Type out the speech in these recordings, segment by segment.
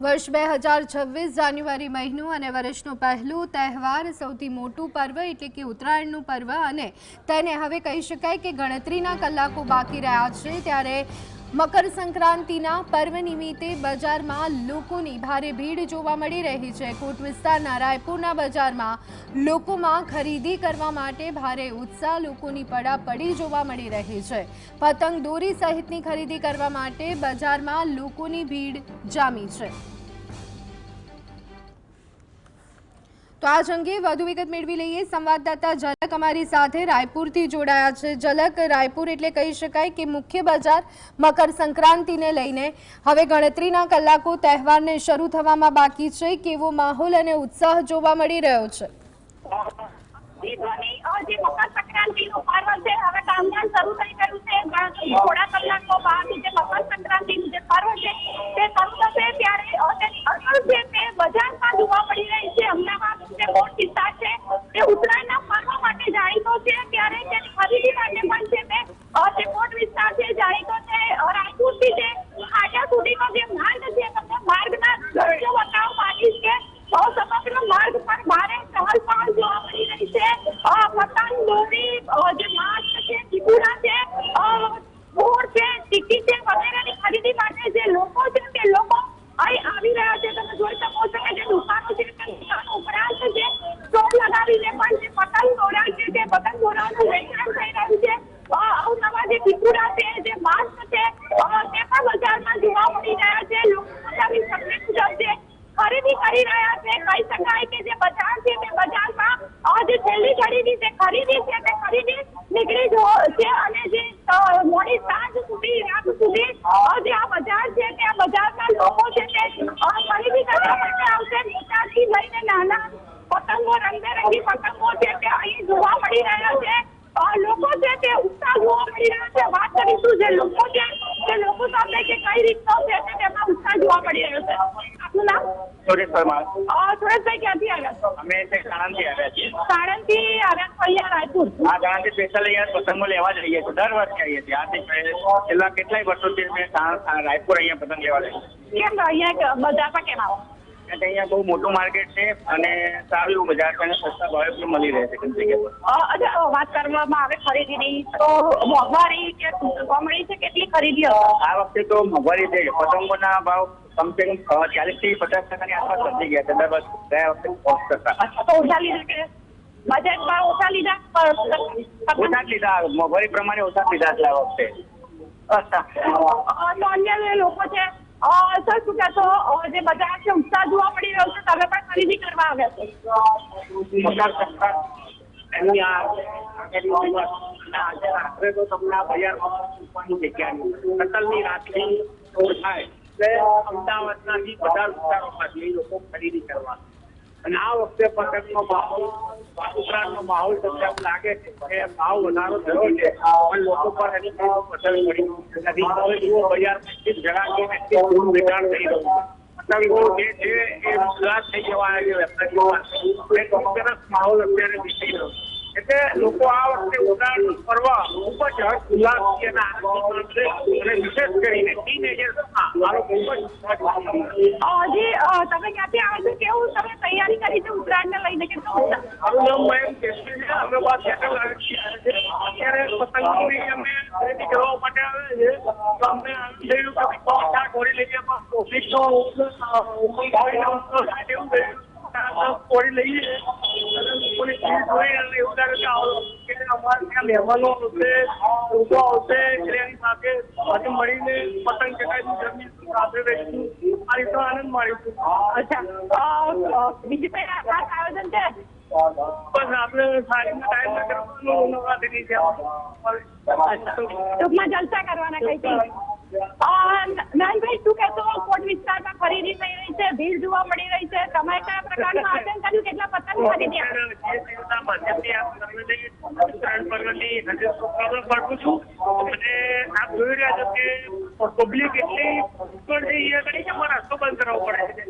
વર્ષ 2026 જાન્યુઆરી મહિનો અને વર્ષનો પહેલો તહેવાર, સૌથી મોટું પર્વ એટલે કે ઉત્તરાયણનું પર્વ, અને તેને હવે કહી શકાય કે ગણતરીના કલાકો બાકી રહ્યા છે। ત્યારે મકર સંક્રાંતિના પર્વ નિમિત્તે બજારમાં લોકોની ભારે ભીડ જોવા મળી રહી છે। કોટ વિસ્તારના રાયપુરના બજારમાં લોકોમાં ખરીદી કરવા માટે ભારે ઉત્સાહ, લોકોની પડાપડી જોવા મળી રહી છે। પતંગ દોરી સહિતની ખરીદી કરવા માટે બજારમાં લોકોની ભીડ જામી છે। તો આ અંગે વધુ વિગત મેળવી લઈએ। સંવાદદાતા ઝલક અમારી સાથે રાયપુરથી જોડાયા છે। ઝલક, રાયપુર એટલે કહી શકાય કે મુખ્ય બજાર મકર સંક્રાંતિને લઈને હવે ગણતરીના કલાકો તહેવારને શરૂ થવામાં બાકી છે। કેવો માહોલ અને ઉત્સાહ જોવા મળી રહ્યો છે? જે મકર સંક્રાંતિનું પર્વ છે હવે કામકાજ શરૂ થઈ ગયું છે। થોડા કલાકો બાદ જે મકર સંક્રાંતિનું જે પર્વ છે તે શરૂ થશે, ત્યારે તેની અસર છે તે બજારમાં જોવા મળી રહી છે। અમદાવાદ જે કોટ વિસ્તાર છે તે ઉત્તરાયણના પર્વ માટે જાણીતો છે, ત્યારે તેની ખરીદી માટે પણ છે તે જે કોટ વિસ્તાર છે જાણીતો છે। રાયપુરથી જે ખાડિયા સુધીનો જે માર્ગ છે, તમને માર્ગના દ્રશ્યો બતાવવા માંગીશ કે સમગ્ર માર્ગ પર ભારે ચહલ પહલ જોવા મળી રહી છે। પતંગ દોરી, જે માસ્ક છે, ટીકુડા છે, બોર છે, ટીકી છે વગેરેની ખરીદી માટે જે લોકો છે તે લોકો અહીં આવી રહ્યા છે। તમે જોઈ શકો છો કે જે દુકાનો છે તે દુકાનો ઉપરાંત જે સ્ટોલ લગાવીને પણ જે પતંગ દોરા છે તે પતંગ દોરાનું વેચાણ થઈ રહ્યું છે। અવનવા જે ટીકુડા છે, જે માસ્ક છે તે પણ બજારમાં જોવા મળી રહ્યા છે। લોકો પોતાની શક્તિ મુજબ છે ખરીદી કરી રહ્યા છે। કહી શકાય કે જે બજાર છે તે બજારમાં જે છેલ્લી ઘડીની જે ખરીદી છે તે ખરીદી નીકળી છે, અને જે મોડી સાંજ સુધી, રાત સુધી જે આ બજાર છે તે આ બજારના લોકો છે તે ખરીદી કરવા માટે આવશે। મોટાથી લઈને નાના પતંગો, રંગબેરંગી પતંગો છે તે અહીં જોવા મળી રહ્યા છે। લોકો છે તે ઉત્સાહ જોવા મળી રહ્યો છે। વાત કરીશું જે લોકો છે તે લોકો સાથે કે કઈ રીતનો છે તેમાં ઉત્સાહ જોવા મળી રહ્યો છે। આપનું નામ? સુરેશ પરમાર। સુરેશભાઈ, ક્યાંથી આવ્યા છો? અમે સાણંદથી આવ્યા છીએ। સાણંદથી આવ્યા છો અહીંયા રાયપુર? હા, સાણંદથી સ્પેશિયલ અહીંયા પતંગો લેવા જ રહીએ છીએ। દર વર્ષે આવીએ છીએ। આજથી છેલ્લા કેટલાય વર્ષોથી અમે રાયપુર અહીંયા પતંગ લેવા રહીએ છીએ। કેમ અહીંયા બજારમાં કેમ આવો? અહીંયા બહુ મોટું માર્કેટ છે અને સારું એવું બજાર છે અને સસ્તા ભાવે પણ મળી રહે છે ઘણી જગ્યા પર। અચ્છા, વાત કરવામાં આવે ખરીદીની તો મોંઘવારી કે મળી છે, કેટલી ખરીદી હશે? આ વખતે તો મોંઘવારી છે। પતંગોના ભાવ કમસે કમ 40 થી 50% આસપાસ વધી ગયા છે દર વર્ષે, ગયા વખતે 5%। અચ્છા, તો ઓછા લીધા કે બજેટમાં ઓછા લીધા? ઓછા જ લીધા, મોંઘવારી પ્રમાણે ઓછા જ લીધા છે આ વખતે। અચ્છા, તો અન્ય લોકો છે સર, શું કહેશો? જે બજાર છે ઉત્સાહ જોવા મળી રહ્યો છે, તમે પણ ખરીદી કરવા આવ્યા છો? એમની આગળની ઉંમર આજે રાત્રે તો તમને આ બજારમાં જગ્યા કતલની રાત્રિ થાય એટલે અમદાવાદના બધા વિસ્તારોમાંથી લોકો ખરીદી કરવા, અને આ વખતે પતંગનો ભાવ, ઉત્તરાયણનો માહોલ તમને એવું લાગે છે કે ભાવ વધારો થયો છે, પણ લોકો પર એની અસર પડી નથી। હવે જુઓ બજારમાં જરા વેચાણ થઈ રહ્યું છે। પતંગો જે છે એ ઉલ્લાસ થઈ જવા આવ્યો, સરસ માહોલ અત્યારે વિકસી રહ્યો છે। એટલે લોકો આ વખતે ઉત્તરાયણનો પર્વ ખૂબ જ હર્ષ ઉલ્લાસથી અને આનંદથી માનશે, અને વિશેષ કરીને ટીનેજર્સમાં મારો ખૂબ જ તમે ક્યાંથી આવો છો? કેવું તમે તૈયારી કરી છે ઉત્તરાયણને લઈને? કેટલું મારું નામ મયંક કેસરી છે। અમે બાદ સેટલ અત્યારે પતંગોની અમે ખરીદી કરવા માટે આવે છે, તો અમને થયું કે છોડી લઈએ ઓફિસનો છોડી લઈએ લોકોની ભીડ જોઈ અને એવું લાગે કે અમારે ત્યાં મહેમાનો આવશે, લોકો આવશે એટલે એની સાથે બધું મળીને પતંગ ચગાવીશું, જમીશું, સાથે રહીશું, આ રીતનો આનંદ માણીશું। અચ્છા, બીજું કઈ ખાસ આયોજન છે? બસ આપણે સારીમાં ટાઈમ કરવાનું, નવરાત્રિની છે ટૂંકમાં જલસા કરવાના કઈ? નાનભાઈ, શું કહેશો? કોટ વિસ્તારમાં ખરીદી થઈ રહી છે, ભીડ જોવા મળી રહી છે, તમે કયા પ્રકારનું આયોજન કર્યું? કેટલા પતંગ ખરીદી? આપ જોઈ રહ્યા છો કે પબ્લિક એટલી કરી છે, મારે રસ્તો બંધ કરવો પડે છે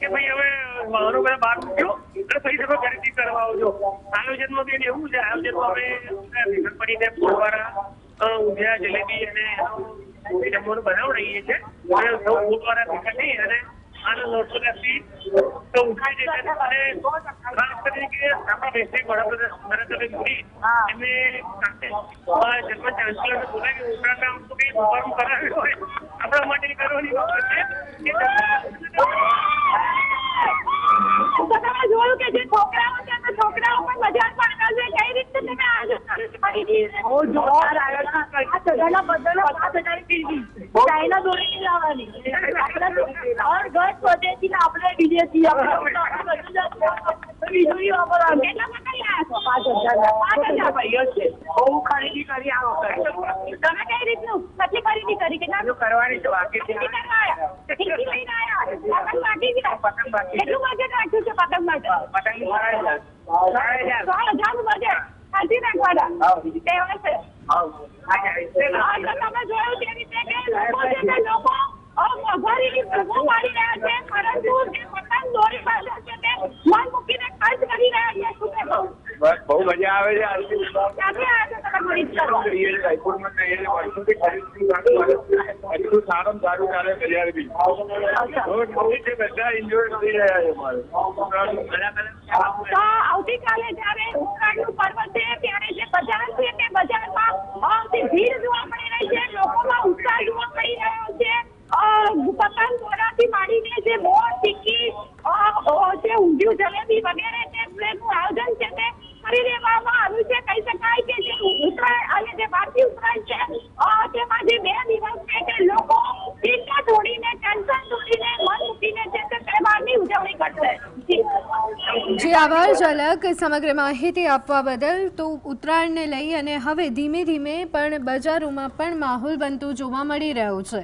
કે ભાઈ હવે વાહનો બધા બહાર મૂક્યો અને પછી તમે ખરીદી કરવા આવજો। આયોજનમાં બી એવું છે, આયોજનમાં અમે પડીને ફૂલવાળા, ઊંધિયા, જલેબી અને જમવાનું બનાવી રહીએ છીએ, સૌ ફૂલવાળા ભેગા થઈ અને આના લોકો નથી તો ઉઠાઈ જશે અને ખાસ કરીને આપણા દેશની વડાપ્રધાન નરેન્દ્ર મોદી એમને જન્મ ચાન્સલરને બોલાવી ઉત્તરાયણના આમ તો કંઈ શુભારંભ કરાવ્યો હોય આપણા માટે કરવાની બાબત છે તો તમે જોયું કે જે છોકરાઓ છે તે છોકરાઓ પણ બજારમાં આવે છે કઈ રીતે તમે આયોજન ચાઇના દોરી લાવવાની ઘર સ્વદેશી આપણે વિદેશી વીજળી વાપરવાની કેટલા ભાઈઓ છે બહુ ખરીદી કરી આ વખતે તમે કઈ રીતનું કેટલી ખરીદી કરી કેટલા કરવાની છે બાકી લઈને આવ્યા કેટલું બજેટ રાખ્યું છે પતંગ માટે પતંગ 60,000 નું બજેટ કાઢી નાખવાના કહેવાય છે તમે જોયું તે રીતે કે લોકો મોંઘવારીની પ્રભુ મારી રહ્યા છે પરંતુ જે પતંગ દોરી પાસે છે તે મન મૂકીને ખર્ચ કરી રહ્યા છે શું કહેશો? બસ બહુ મજા આવે છે આજથી ક્યાંથી આવ્યા છો તમે ખરીદ કરવા? રાયપુરમાં વર્ષોથી ખરીદી એટલું સારું ચાલે બજાર બી બધા એન્જોય કરી રહ્યા છે મારે તો આવતીકાલે જયારે ઉત્તરાયણનું પર્વ છે ત્યારે જે બજાર છે તે બજારમાં ભીડ જોવા મળી રહી છે લોકોમાં ઉત્સાહ જોવા મળી રહ્યો છે પતંગ દોરાથી માંડીને જે મોર ટીકી જે ઊંધિયું જલેબી વગેરે નું આયોજન છે તે કરી દેવામાં આવ્યું છે કહી શકાય કે જે ઉત્તરાયણ અને જે ભારતીય ઉત્તરાયણ છે તેમાં જે 2 દિવસ છે તે લોકો ચિંતા છોડીને ટેન્શન છોડીને મન મૂકીને છે તે તહેવારની ઉજવણી કરશે જી આભાર ઝલક સમગ્ર માહિતી આપવા બદલ. તો ઉત્તરાયણને લઈ અને હવે ધીમે ધીમે પણ બજારોમાં પણ માહોલ બનતો જોવા મળી રહ્યો છે.